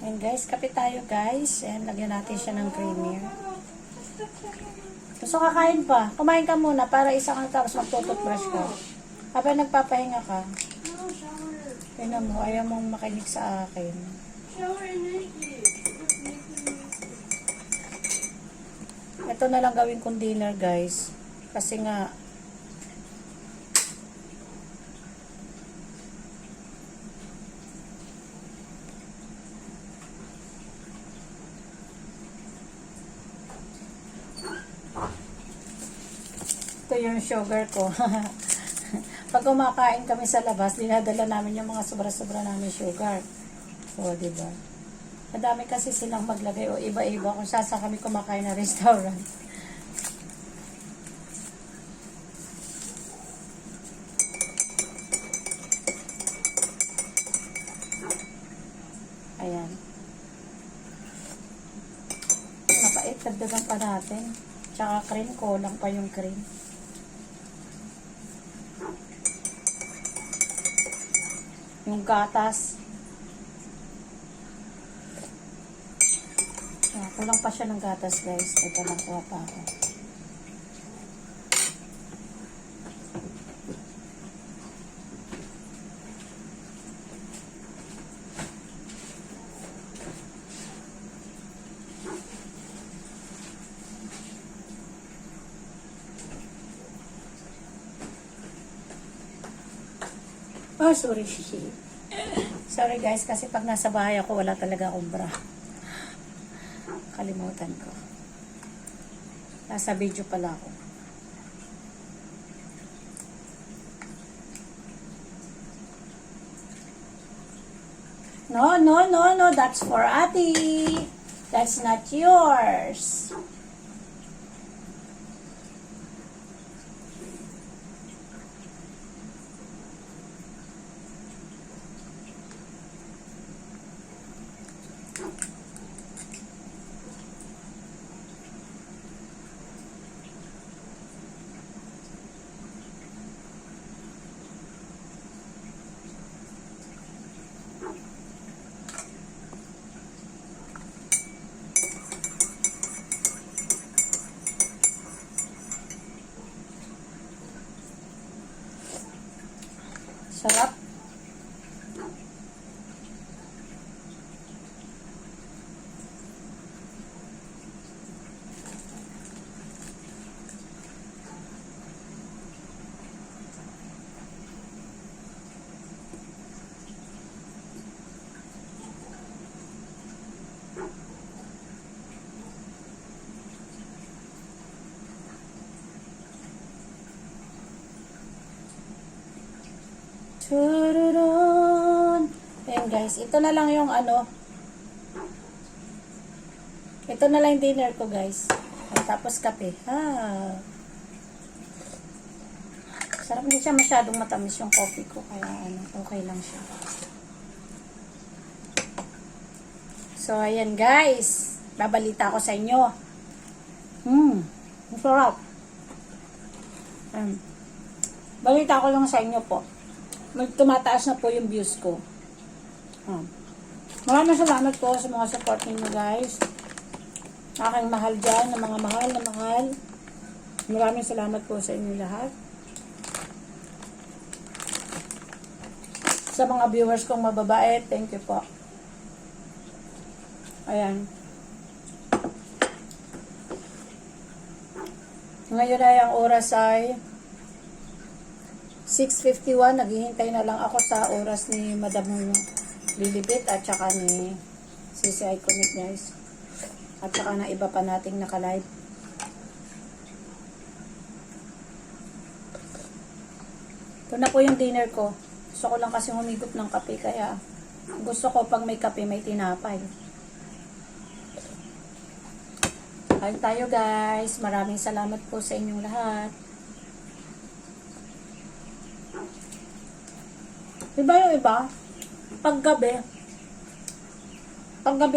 And guys, kape tayo guys. And lagyan natin siya ng creamer. Gusto kakain pa. Kumain ka muna para isang tapos magtututbrush ka. Habang nagpapahinga ka. Tingnan mo, ayaw mong makinig sa akin. Ito na lang gawin kong dinner guys. Kasi nga ito yung sugar ko. Pag kumakain kami sa labas, dinadala namin yung mga sobra-sobra namin sugar. O, diba? Madami kasi silang maglagay o iba-iba kung saan kami kumakain na restaurant. Ayan. Mapait, dagdagan pa natin. Tsaka cream, kulang pa yung cream. Yung gatas. Kulang pa siya ng gatas guys. Ito lang kuha pa ako. Oh, sorry. Sorry guys, kasi pag nasa bahay ako, wala talaga akong bra. Kalimutan ko. Nasa video pala ako. No, no, no, no. That's for Ate. That's not yours. Sarap. Tururun. Ayan guys, ito na lang yung ito na lang yung dinner ko guys. At tapos kape. Sarap, hindi siya masyadong matamis yung coffee ko. Kaya okay lang siya. So ayan guys, babalita ko sa inyo. Masarap. Balita ko lang sa inyo po. Tumataas na po yung views ko. Maraming salamat po sa mga support ninyo guys. Aking mahal dyan, na mga mahal na mahal. Maraming salamat po sa inyo lahat. Sa mga viewers kong mababait, thank you po. Ayan. Ngayon ay ang oras ay 6:51, naghihintay na lang ako sa oras ni Madam Lilibet at saka ni Sisi Iconic guys. At saka na iba pa nating naka-live. Ito na po yung dinner ko. Gusto ko lang kasi humigop ng kape kaya gusto ko pag may kape may tinapay. Kain tayo guys. Maraming salamat po sa inyong lahat. Diba yung iba? Paggabi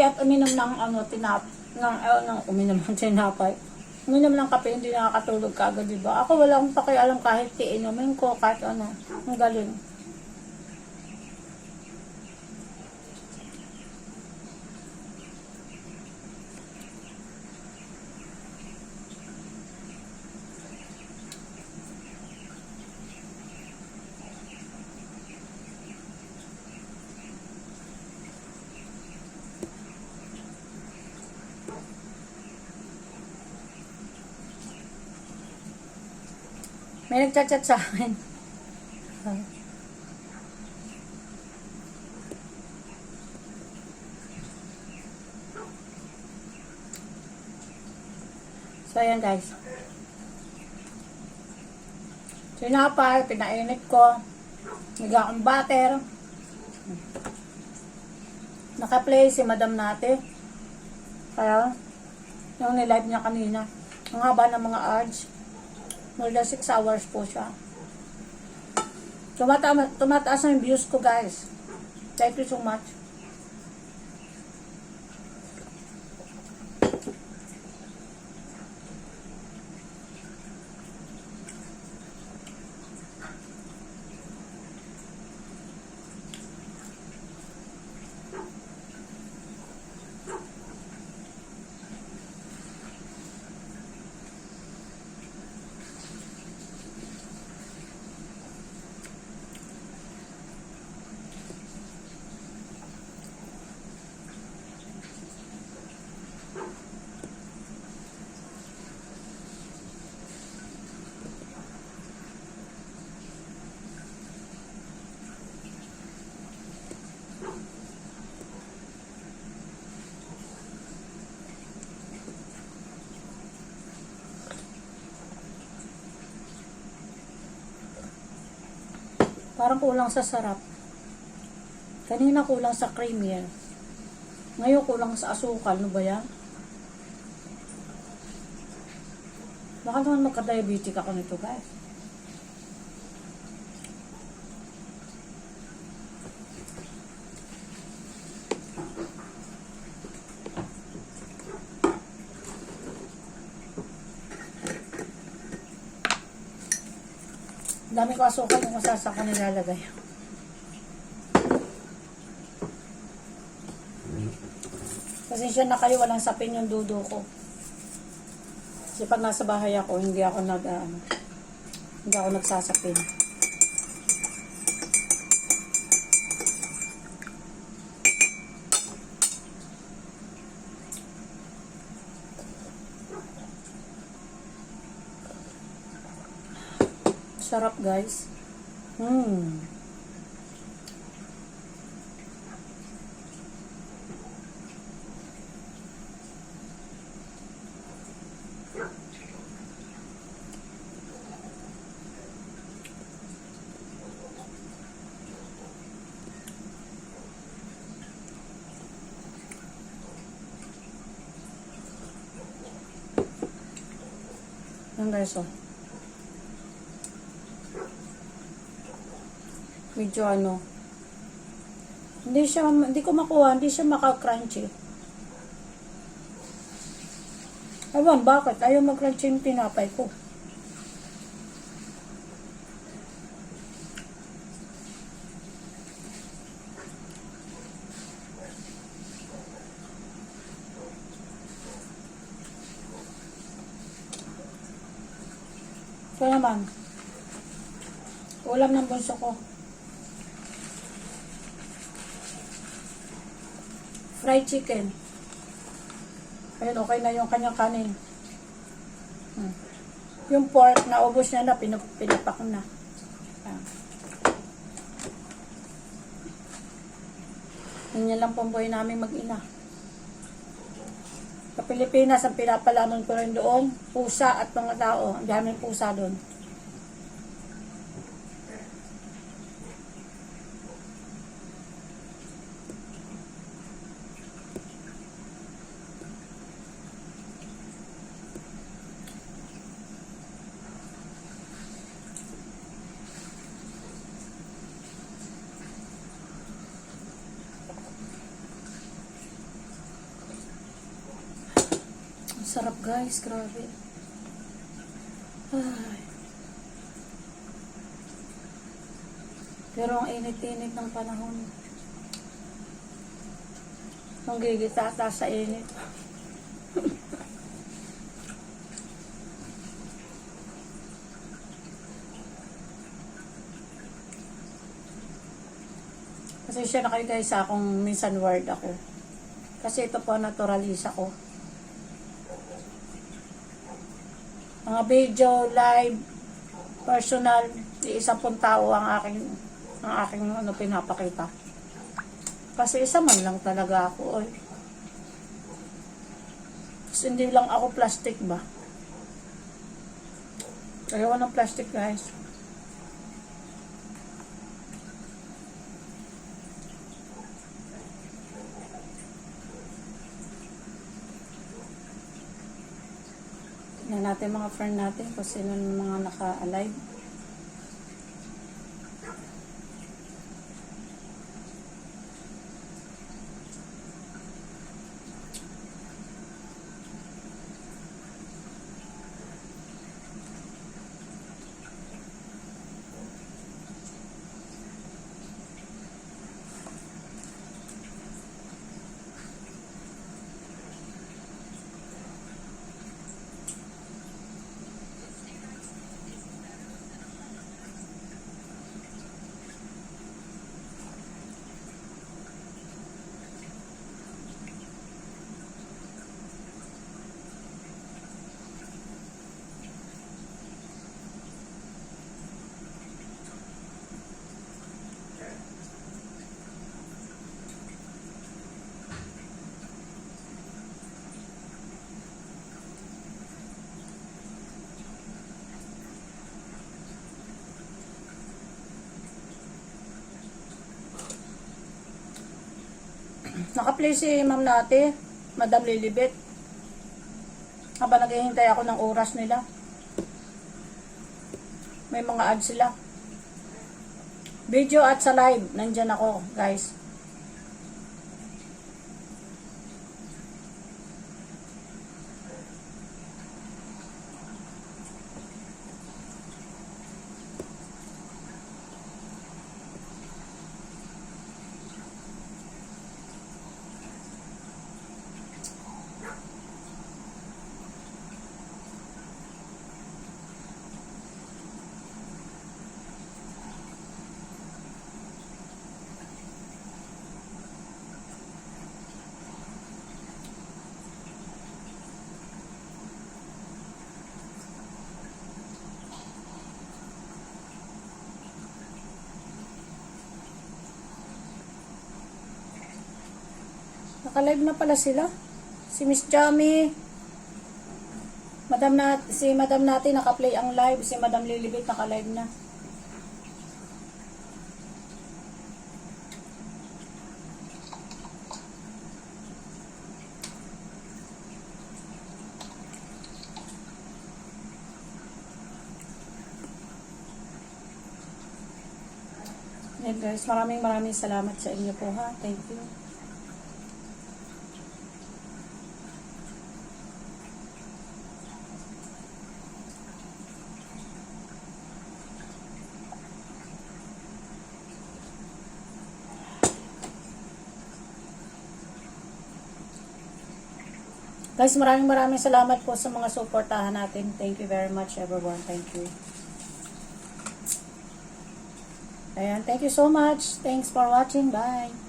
at uminom ng uminom ng tinapay. Uminom ng kape, hindi nakakatulog kaagad, diba? Ako wala akong pakialam kahit inumin ko, kahit ano. Ang galing. May nagchat-chat sa akin. So, ayan guys. Sinapay, pinainit ko. Nagla akong butter. Naka-play si Madam Nate. Kaya, yung nilive niya kanina. Ang haba ng mga ads. More than 6 hours po siya. Tumataas na yung views ko guys. Thank you so much. Parang kulang sa sarap. Kanina kulang sa creamy. Ngayon kulang sa asukal. Ano ba yan? Baka naman magka-diabetic ako nito guys. Dami ko asukal yung masasaka nilalagay. Pasensya na kayo, walang sapin yung dudo ko. Kasi pag nasa bahay ako, hindi ako nagsasapin. Sarap guys. Yan guys, oh. Medyo hindi ko makuha, hindi siya maka-crunchy. Ewan, bakit? Ayaw mag-crunchy yung tinapay ko. Ito naman, ulam ng bunso ko. Fried chicken. Ayun, okay na yung kanyang kanin. Yung pork, naubos niya na, pinapak na. Ganyan lang pong buhay namin mag-ina. Sa Pilipinas, ang pinapalaman ko rin doon, pusa at mga tao. Ang daming pusa doon. Sarap guys, grabe. Ay. Pero ang init-init ng panahon. Ang gigitata sa init. Kasi siya na kayo guys kung minsan word ako. Kasi ito po naturalisa ko. Mga video, live, personal, iisang tao ang aking ano, pinapakita. Kasi isa man lang talaga ako. Tapos hindi lang ako plastic ba? Ayaw ng plastic, guys. Tignan natin mga friend natin kung sino mga naka-alive. Naka-play si ma'am natin, Madam Lilibet. Habang naghihintay ako ng oras nila. May mga ads sila. Video at sa live, nandyan ako, guys. Naka-live na pala sila. Si Miss Jamie. Si Madam natin naka-play ang live. Si Madam Lilibet naka-live na. Yan guys, maraming salamat sa inyo po ha. Thank you. Guys, maraming salamat po sa mga suportahan natin. Thank you very much everyone. Thank you. Ayan, thank you so much. Thanks for watching. Bye.